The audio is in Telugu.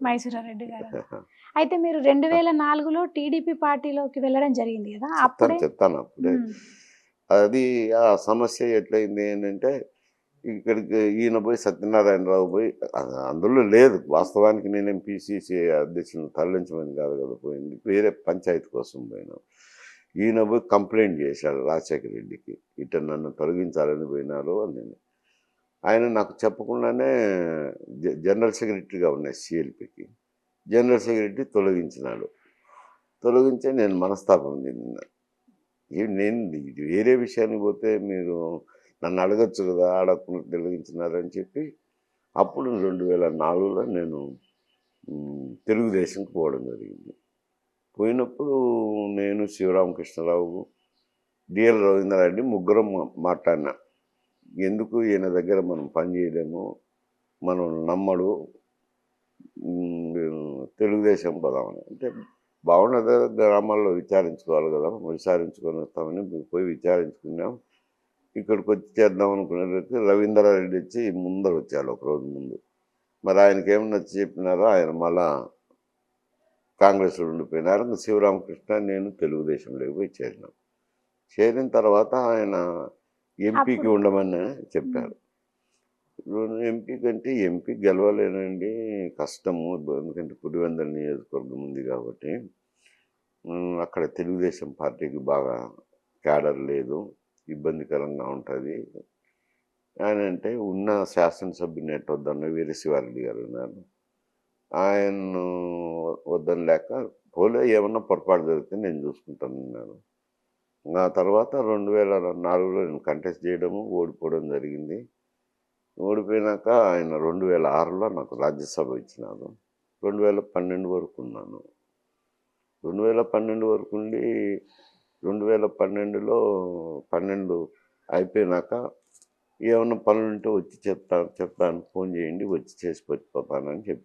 మైసూరారెడ్డి గారు. అయితే మీరు 2004లో టీడీపీ పార్టీలోకి వెళ్ళడం జరిగింది గదా! అప్పుడే చెప్తాను అప్పుడే. హ్మ్. అది ఆ సమస్య ఎట్లయింది ఏంటంటే, ఇక్కడికి ఈయన పోయి సత్యనారాయణరావు పోయి అందులో లేదు. వాస్తవానికి నేనేం పీసీసీ అధ్యక్షుడిని తరలించమని కాదు కదా పోయింది. వేరే పంచాయతీ కోసం పోయినాం. ఈయన పోయి కంప్లైంట్ చేశాడు రాజశేఖర రెడ్డికి. ఇట్ట నన్ను తొలగించాలని పోయినారు అని. ఆయన నాకు చెప్పకుండానే జనరల్ సెక్రటరీగా ఉన్నాయి సిఎల్పికి. General secretary తొలగించినాడు. తొలగించి నేను మనస్తాపం చెందిన. నేను ఇది వేరే విషయానికి పోతే మీరు నన్ను అడగచ్చు కదా, అడగకుండా తొలగించినారని చెప్పి అప్పుడు 2004లో నేను తెలుగుదేశంకి పోవడం జరిగింది. పోయినప్పుడు నేను శివరామకృష్ణరావు, డిఎల్ రవీంద్రారెడ్డి ముగ్గురం మాట్లాడినా. ఎందుకు ఈయన దగ్గర మనం పని చేయలేము, మనం నమ్మడు, తెలుగుదేశం పోదామని. అంటే బాగున్నది గ్రామాల్లో విచారించుకోవాలి కదా, విచారించుకొని వస్తామని పోయి విచారించుకున్నాం. ఇక్కడికి వచ్చి చేద్దాం అనుకునేసరికి రవీంద్రారెడ్డి వచ్చి ముందర వచ్చాడు ఒకరోజు ముందు. మరి ఆయనకి ఏమన్నా వచ్చి చెప్పినారో ఆయన మళ్ళా కాంగ్రెస్లో ఉండిపోయినారు. శివరామకృష్ణ నేను తెలుగుదేశంలోకి పోయి చేరినాం. చేరిన తర్వాత ఆయన ఎంపీకి ఉండమని చెప్పారు. ఎంపీ కంటే ఎంపీ గెలవలేనండి, కష్టము. ఎందుకంటే పులివెందుల నియోజకవర్గం ఉంది కాబట్టి అక్కడ తెలుగుదేశం పార్టీకి బాగా క్యాడర్ లేదు, ఇబ్బందికరంగా ఉంటుంది అని అంటే, ఉన్న శాసనసభ్యుని ఎట్ వద్దన్న వీరశివారెడ్డి గారు ఉన్నారు. ఆయన్ను వద్దని లేక పోలే, ఏమన్నా పొరపాటు జరిగితే నేను చూసుకుంటానన్నాను. ఆ తర్వాత 2004లో నేను కంటెస్ట్ చేయడము, ఓడిపోవడం జరిగింది. ఓడిపోయినాక ఆయన 2006లో నాకు రాజ్యసభ ఇచ్చినారు. 2012 వరకు ఉన్నాను. 2012 వరకు ఉండి 2012లో 12 అయిపోయినాక ఏమన్నా పనులుంటే వచ్చి చెప్తాను, ఫోన్ చేయండి, వచ్చి చేసి పెట్టిపోతానని చెప్పి